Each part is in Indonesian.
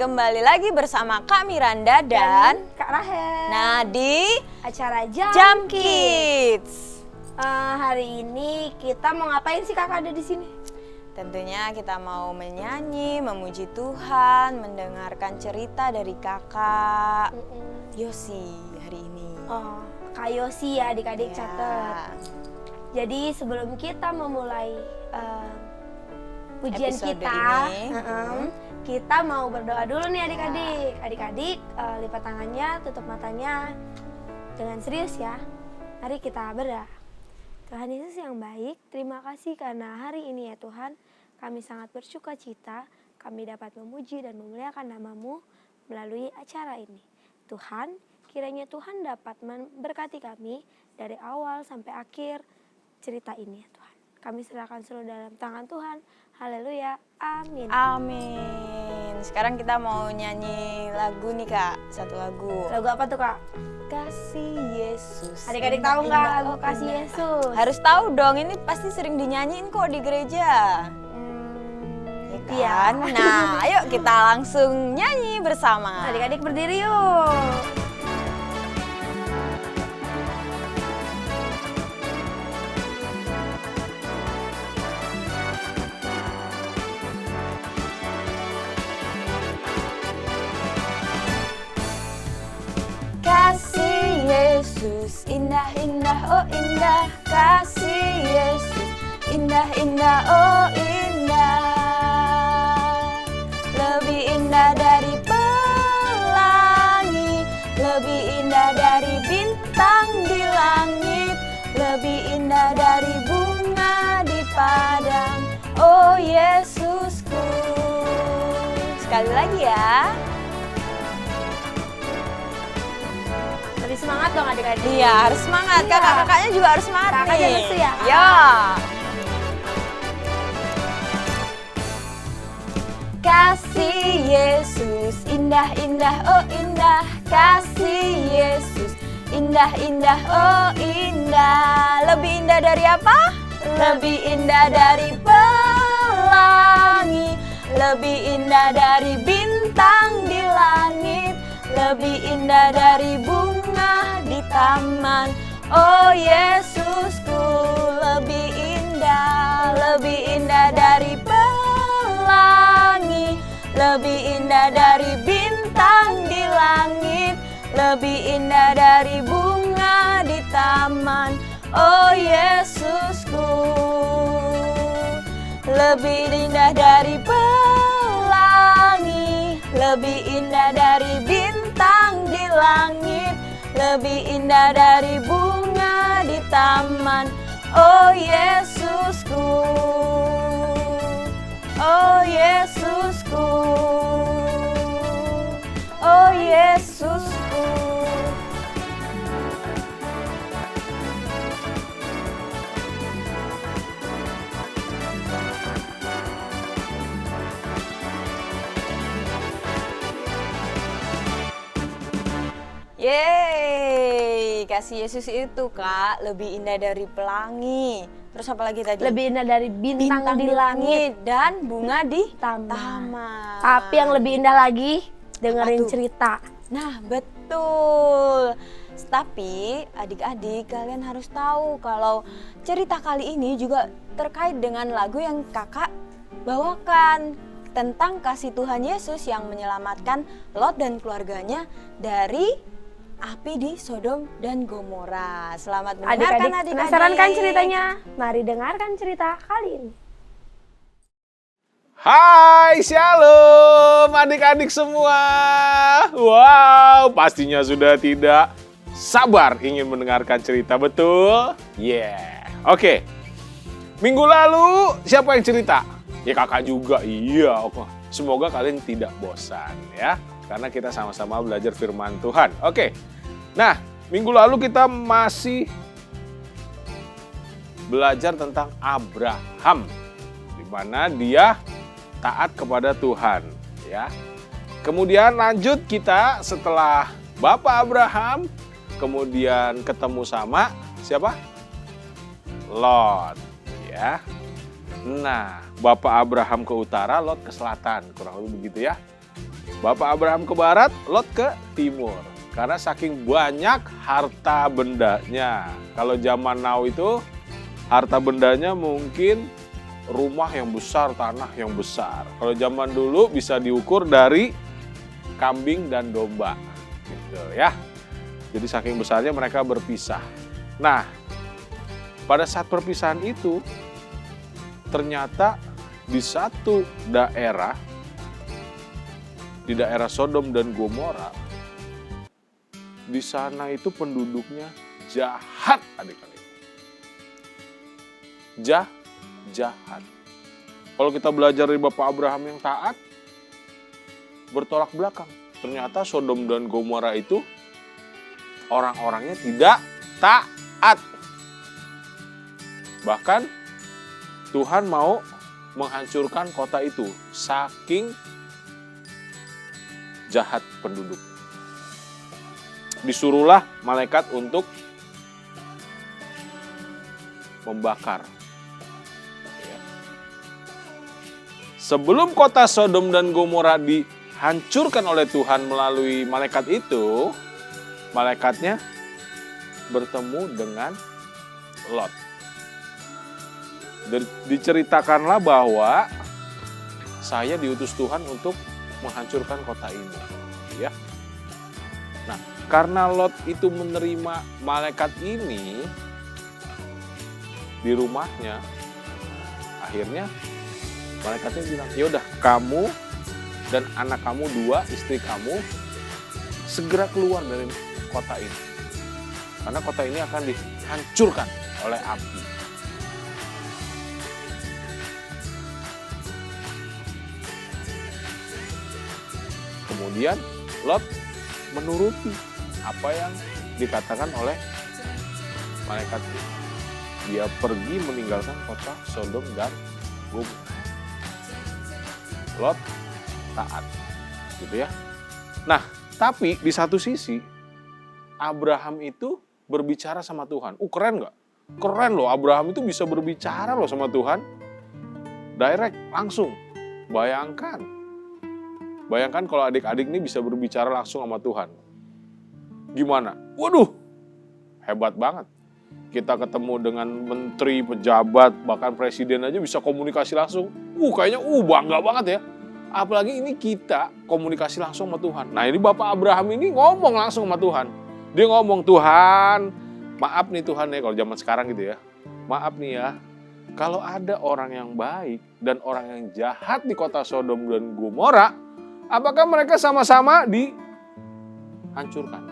kembali lagi bersama Kak Miranda dan Kak Rahel. Nah, di acara Jam Kids. Hari ini kita mau ngapain sih Kakak ada di sini? Tentunya kita mau menyanyi, memuji Tuhan, mendengarkan cerita dari Kakak Yosi hari ini. Oh, Kak Yosi ya, adik-adik Ya. catat. Jadi sebelum kita memulai pujian Episode kita, ini. kita mau berdoa dulu nih adik-adik. Adik-adik lipat tangannya, tutup matanya dengan serius ya. Mari kita berdoa. Tuhan Yesus yang baik, terima kasih karena hari ini ya Tuhan, kami sangat bersuka cita, kami dapat memuji dan memuliakan nama-Mu melalui acara ini. Tuhan, kiranya Tuhan dapat memberkati kami dari awal sampai akhir cerita ini ya Tuhan. Kami serahkan seluruh dalam tangan Tuhan. Haleluya. Amin. Amin. Sekarang kita mau nyanyi lagu nih Kak, satu lagu. Lagu apa tuh Kak? Kasih Yesus. Adik-adik tahu nggak lagu Kasih Yesus? Harus tahu dong, ini pasti sering dinyanyiin kok di gereja. Iya. Kan? Nah, ayo kita langsung nyanyi bersama. Adik-adik berdiri yuk. Kasih Yesus, indah-indah, oh indah. Kasih Yesus, indah-indah, oh indah. Lebih indah dari pelangi, lebih indah dari bintang di langit, lebih indah dari bunga di padang, oh Yesusku. Sekali lagi ya. Lebih semangat dong adik-adik. Iya, harus semangat. Iya. Kakak-kakaknya juga harus semangat Kakaknya nih. lucu ya? Ya. Kasih Yesus, indah-indah, oh indah. Kasih Yesus, indah-indah, oh indah. Lebih indah dari apa? Lebih indah dari pelangi, lebih indah dari bintang di langit, lebih indah dari bunga di taman, oh Yesusku. Lebih indah dari pelangi, lebih indah dari bintang di langit, lebih indah dari bunga di taman, oh Yesusku. Lebih indah dari pelangi, lebih indah dari bintang di langit, lebih indah dari bunga di taman, oh Yesusku. Oh Yesusku. Oh Yesusku. Yeay, kasih Yesus itu Kak lebih indah dari pelangi. Terus apa lagi tadi? Lebih indah dari bintang di langit. Dan bunga di Taman. taman. Tapi yang lebih indah lagi, dengerin Apa tuh? cerita. Nah, betul. Tapi adik-adik kalian harus tahu kalau cerita kali ini juga terkait dengan lagu yang Kakak bawakan tentang kasih Tuhan Yesus yang menyelamatkan Lot dan keluarganya dari api di Sodom dan Gomora. Selamat mendengarkan adik-adik. Penasaran kan ceritanya? Mari dengarkan cerita kali ini. Hai, shalom adik-adik semua. Wow, pastinya sudah tidak sabar ingin mendengarkan cerita, betul? Yeah. Oke. Minggu lalu siapa yang cerita? Ya kakak juga. Iya, oke. Semoga kalian tidak bosan ya. Karena kita sama-sama belajar firman Tuhan. Oke. Nah, minggu lalu kita masih belajar tentang Abraham. Di mana dia taat kepada Tuhan, ya. Kemudian lanjut kita setelah Bapak Abraham, kemudian ketemu sama siapa? Lot, ya. Nah, Bapak Abraham ke utara, Lot ke selatan, kurang lebih begitu ya. Bapak Abraham ke barat, Lot ke timur. Karena saking banyak harta bendanya. Kalau zaman now itu harta bendanya mungkin rumah yang besar, tanah yang besar. Kalau zaman dulu bisa diukur dari kambing dan domba. Gitu ya. Jadi saking besarnya mereka berpisah. Nah, pada saat perpisahan itu ternyata di satu daerah, di daerah Sodom dan Gomora, di sana itu penduduknya jahat, adik-adik. Jahat. Kalau kita belajar dari Bapak Abraham yang taat, bertolak belakang. Ternyata Sodom dan Gomora itu orang-orangnya tidak taat. Bahkan Tuhan mau menghancurkan kota itu, saking jahat penduduk. Disuruhlah malaikat untuk membakar. Sebelum kota Sodom dan Gomora dihancurkan oleh Tuhan melalui malaikat itu, malaikatnya bertemu dengan Lot. Diceritakanlah bahwa saya diutus Tuhan untuk menghancurkan kota ini, ya. Nah, karena Lot itu menerima malaikat ini di rumahnya, akhirnya malaikatnya bilang, "Ya udah, kamu dan anak kamu 2, istri kamu segera keluar dari kota ini. Karena kota ini akan dihancurkan oleh api." Kemudian Lot menuruti apa yang dikatakan oleh malaikat itu. Dia pergi meninggalkan kota Sodom dan Gomora. Lot taat, gitu ya. Nah, tapi di satu sisi Abraham itu berbicara sama Tuhan. Keren nggak? Keren loh, Abraham itu bisa berbicara loh sama Tuhan. Direct, langsung. Bayangkan kalau adik-adik ini bisa berbicara langsung sama Tuhan. Gimana? Waduh, hebat banget. Kita ketemu dengan menteri, pejabat, bahkan presiden aja bisa komunikasi langsung. Kayaknya bangga banget ya. Apalagi ini kita komunikasi langsung sama Tuhan. Nah, ini Bapak Abraham ini ngomong langsung sama Tuhan. Dia ngomong, "Tuhan, maaf nih Tuhan ya," kalau zaman sekarang gitu ya. "Maaf nih ya, kalau ada orang yang baik dan orang yang jahat di kota Sodom dan Gomora, apakah mereka sama-sama dihancurkan?"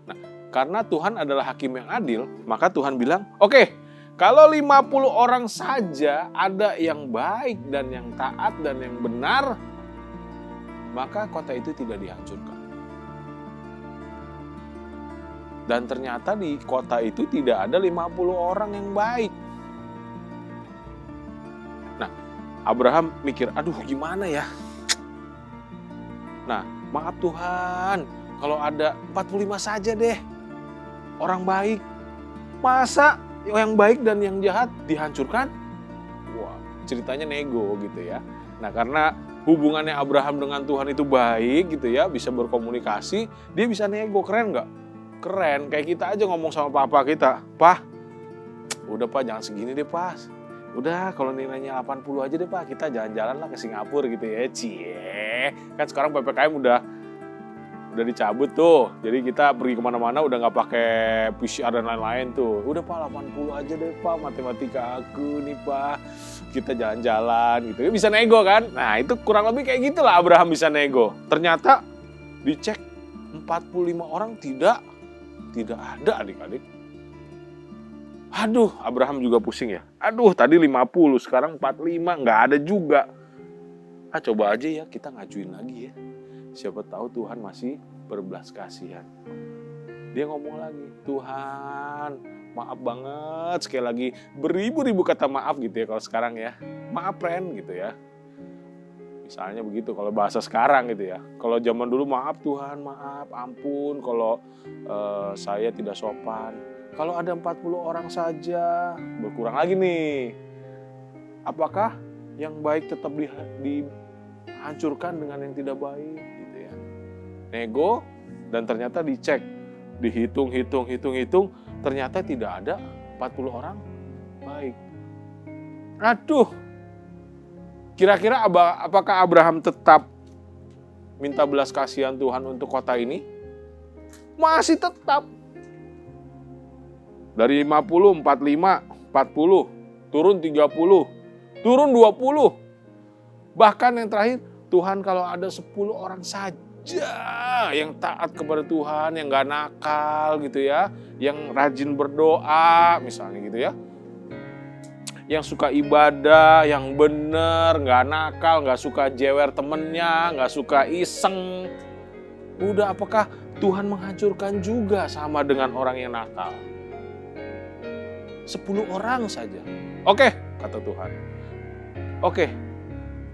Nah, karena Tuhan adalah hakim yang adil, maka Tuhan bilang, "Oke, kalau 50 orang saja ada yang baik dan yang taat dan yang benar, maka kota itu tidak dihancurkan." Dan ternyata di kota itu tidak ada 50 orang yang baik. Nah, Abraham mikir, aduh gimana ya? Nah, maaf Tuhan, kalau ada 45 saja deh orang baik. Masa yang baik dan yang jahat dihancurkan? Wah, ceritanya nego gitu ya. Nah, karena hubungannya Abraham dengan Tuhan itu baik gitu ya, bisa berkomunikasi, dia bisa nego. Keren nggak? Keren, kayak kita aja ngomong sama papa kita, "Pak, udah Pak, jangan segini deh Pak. Udah kalau nilainya 80 aja deh Pak, kita jalan-jalan lah ke Singapura gitu ya." Cie, kan sekarang PPKM udah dicabut tuh. Jadi kita pergi kemana-mana udah nggak pakai PCR dan lain-lain tuh. "Udah Pak, 80 aja deh Pak, matematika aku nih Pak. Kita jalan-jalan gitu." Bisa nego kan? Nah, itu kurang lebih kayak gitulah Abraham bisa nego. Ternyata dicek 45 orang tidak ada adik-adik. Aduh, Abraham juga pusing ya. Aduh, tadi 50, sekarang 45, nggak ada juga. Coba aja ya kita ngajuin lagi ya. Siapa tahu Tuhan masih berbelas kasihan. Dia ngomong lagi, "Tuhan, maaf banget." Sekali lagi, beribu-ribu kata maaf gitu ya kalau sekarang ya. "Maaf Ren," gitu ya. Misalnya begitu kalau bahasa sekarang gitu ya. Kalau zaman dulu, "Maaf Tuhan, maaf, ampun kalau saya tidak sopan. Kalau ada 40 orang saja," berkurang lagi nih. "Apakah yang baik tetap hancurkan dengan yang tidak baik gitu ya. Nego, dan ternyata dicek, dihitung, ternyata tidak ada 40 orang baik. Aduh, kira-kira apakah Abraham tetap minta belas kasihan Tuhan untuk kota ini? Masih tetap. Dari 50, 45, 40, turun 30, turun 20. Bahkan yang terakhir, Tuhan kalau ada 10 orang saja yang taat kepada Tuhan, yang gak nakal gitu ya, yang rajin berdoa misalnya gitu ya, yang suka ibadah, yang bener, gak nakal, gak suka jewer temennya, gak suka iseng. Udah, apakah Tuhan menghancurkan juga sama dengan orang yang nakal? 10 orang saja. Oke, kata Tuhan. Oke,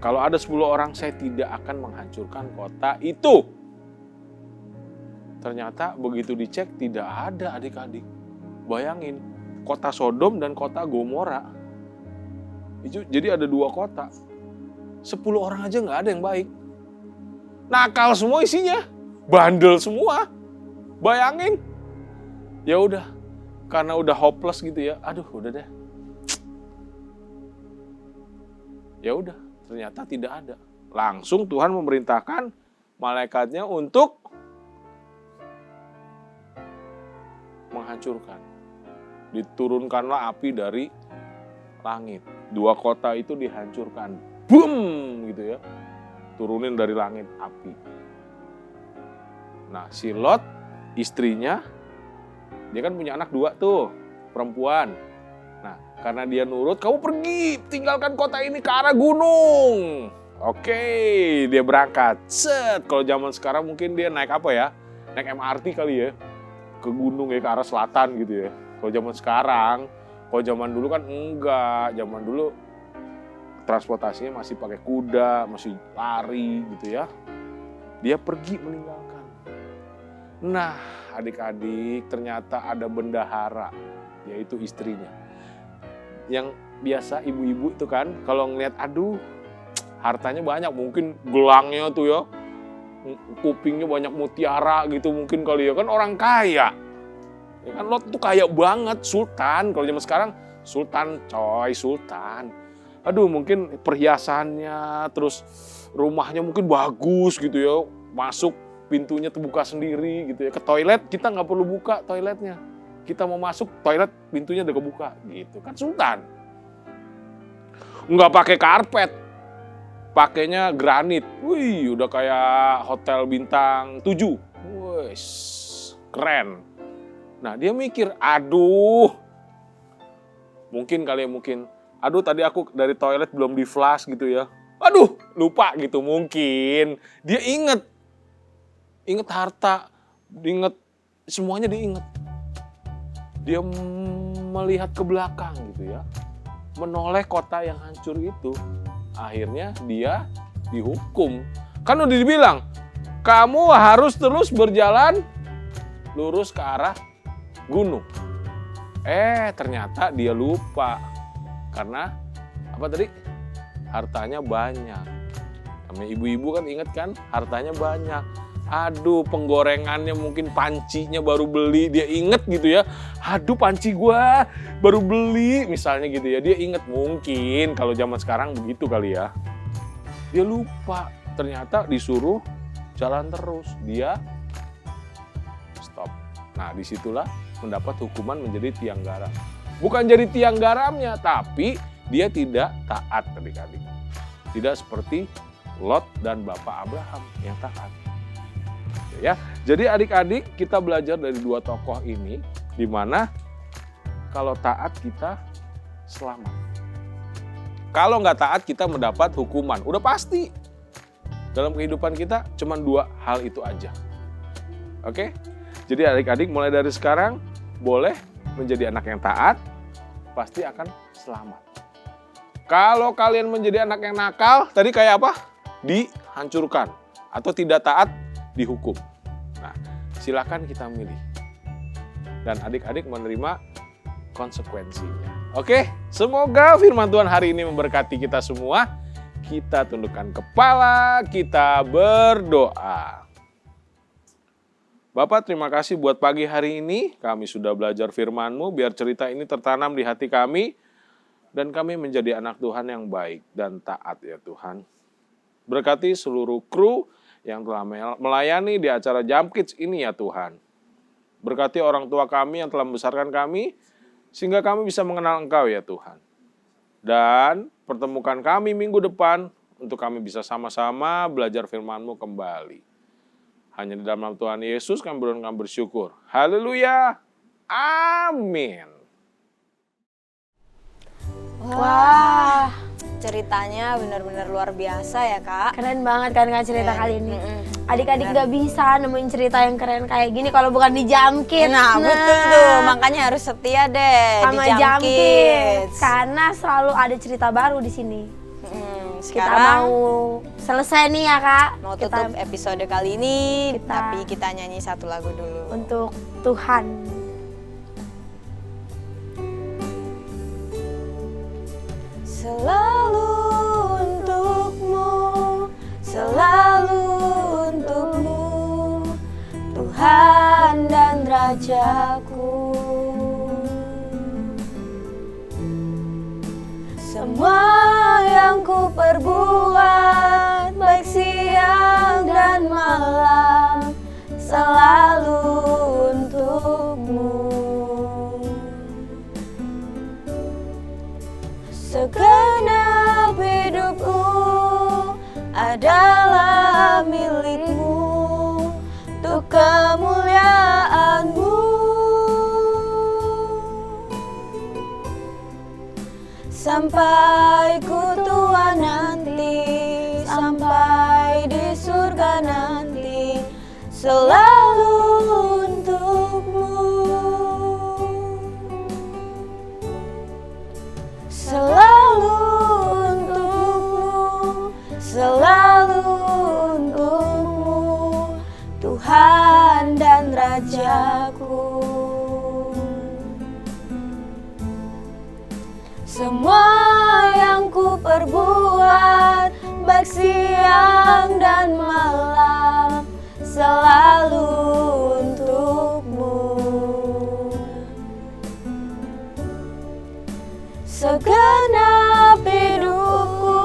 kalau ada 10 orang saya tidak akan menghancurkan kota itu. Ternyata begitu dicek tidak ada adik-adik. Bayangin, kota Sodom dan kota Gomora. Jadi ada 2 kota. 10 orang aja nggak ada yang baik. Nakal semua isinya. Bandel semua. Bayangin. Ya udah. Karena udah hopeless gitu ya. Aduh, udah deh. Ya udah, ternyata tidak ada. Langsung Tuhan memerintahkan malaikatnya untuk menghancurkan. Diturunkanlah api dari langit. 2 kota itu dihancurkan. Boom! Gitu ya. Turunin dari langit api. Nah, si Lot, istrinya, dia kan punya anak 2 tuh, perempuan. Nah, karena dia nurut, kamu pergi, tinggalkan kota ini ke arah gunung. Oke, dia berangkat. Set, kalau zaman sekarang mungkin dia naik apa ya? Naik MRT kali ya, ke gunung ya, ke arah selatan gitu ya. Kalau zaman sekarang, kalau zaman dulu kan enggak. Zaman dulu transportasinya masih pakai kuda, masih lari gitu ya. Dia pergi meninggalkan. Nah, adik-adik, ternyata ada bendahara, yaitu istrinya. Yang biasa ibu-ibu itu kan, kalau ngeliat, aduh, hartanya banyak, mungkin gelangnya tuh ya, kupingnya banyak mutiara gitu mungkin kali ya, kan orang kaya. Ya kan Lot tuh kaya banget, sultan. Kalau zaman sekarang, sultan coy, sultan. Aduh, mungkin perhiasannya, terus rumahnya mungkin bagus gitu ya, masuk pintunya terbuka sendiri gitu ya. Ke toilet kita nggak perlu buka toiletnya. Kita mau masuk toilet pintunya udah kebuka gitu. Kan sultan. Nggak pakai karpet. Pakainya granit. Wih, udah kayak hotel bintang 7. Wih, keren. Nah, dia mikir, aduh. Aduh, tadi aku dari toilet belum di flush gitu ya. Aduh, lupa gitu mungkin. Dia inget harta, semuanya diinget. Dia melihat ke belakang gitu ya, menoleh kota yang hancur itu. Akhirnya dia dihukum. Kan udah dibilang, kamu harus terus berjalan lurus ke arah gunung. Ternyata dia lupa. Karena apa tadi? Hartanya banyak. Namanya ibu-ibu kan inget kan, hartanya banyak. Aduh, penggorengannya mungkin pancinya baru beli, dia inget gitu ya. Aduh, panci gua baru beli misalnya gitu ya. Dia inget, mungkin kalau zaman sekarang begitu kali ya. Dia lupa, ternyata disuruh jalan terus. Dia stop. Nah, disitulah mendapat hukuman menjadi tiang garam. Bukan jadi tiang garamnya, tapi dia tidak taat adik-adik. Tidak seperti Lot dan Bapak Abraham yang taat. Ya, jadi adik-adik kita belajar dari 2 tokoh ini, di mana kalau taat kita selamat. Kalau nggak taat kita mendapat hukuman, udah pasti. Dalam kehidupan kita cuma 2 hal itu aja. Oke? Jadi adik-adik mulai dari sekarang boleh menjadi anak yang taat, pasti akan selamat. Kalau kalian menjadi anak yang nakal, tadi kayak apa? Dihancurkan atau tidak taat, dihukum. Nah, silakan kita milih. Dan adik-adik menerima konsekuensinya. Oke, semoga firman Tuhan hari ini memberkati kita semua. kita tundukkan kepala, kita berdoa. Bapak, terima kasih buat pagi hari ini. Kami sudah belajar firman-Mu, biar cerita ini tertanam di hati kami. Dan kami menjadi anak Tuhan yang baik dan taat ya Tuhan. Berkati seluruh kru yang telah melayani di acara Jump Kids ini ya Tuhan. Berkati orang tua kami yang telah membesarkan kami, sehingga kami bisa mengenal Engkau ya Tuhan. Dan pertemukan kami minggu depan untuk kami bisa sama-sama belajar firman-Mu kembali. Hanya di dalam nama Tuhan Yesus kami berdoa dan bersyukur. Haleluya. Amin. Wah, ceritanya benar-benar luar biasa ya Kak. Keren banget kan Kak cerita kali ini. Adik-adik gak bisa nemuin cerita yang keren kayak gini kalau bukan di Jump Kids. Nah, betul tuh, makanya harus setia deh sama di Jump Kids. Kids. Karena selalu ada cerita baru di sini. Kita Sekarang mau selesai nih ya Kak. mau Kita tutup episode kali ini, kita- tapi kita nyanyi satu lagu dulu. untuk Tuhan. Selalu untukmu, selalu untukmu, Tuhan dan Rajaku. Semua yang ku perbuat, baik siang dan malam, selalu untukmu. Segenap hidupku adalah milikmu, untuk kemuliaan-Mu. Sampai ku tua nanti, sampai di surga nanti, selalu untukmu. Selalu untukmu, selalu untukmu, Tuhan dan Rajaku. Semua yang ku perbuat, baik siang dan malam, selalu untukmu. Segenap hidupku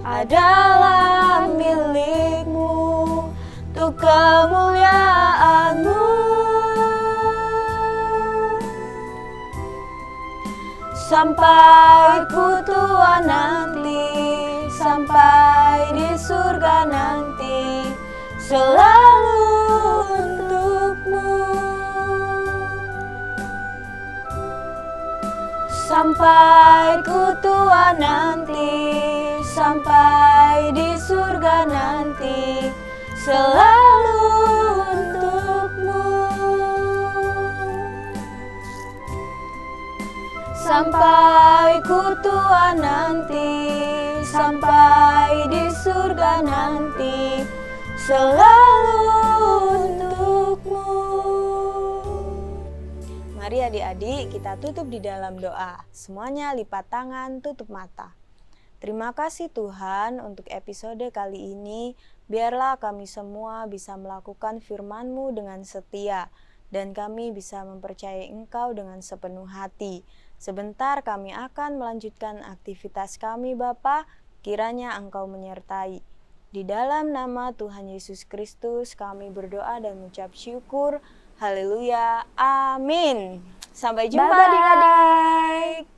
adalah milikmu, untuk kemuliaan-Mu. Sampai ku tua nanti, sampai di surga nanti, selalu untukmu. Sampai ku tua nanti, sampai di surga nanti, selalu untukmu. Sampai ku tua nanti, sampai di surga nanti, selalu untukmu. Mari adik-adik kita tutup di dalam doa. Semuanya lipat tangan, tutup mata. Terima kasih Tuhan untuk episode kali ini. Biarlah kami semua bisa melakukan firman-Mu dengan setia, dan kami bisa mempercayai Engkau dengan sepenuh hati. Sebentar kami akan melanjutkan aktivitas kami Bapa, kiranya Engkau menyertai. Di dalam nama Tuhan Yesus Kristus kami berdoa dan mengucap syukur. Haleluya, amin. Sampai jumpa Bye-bye. adik-adik.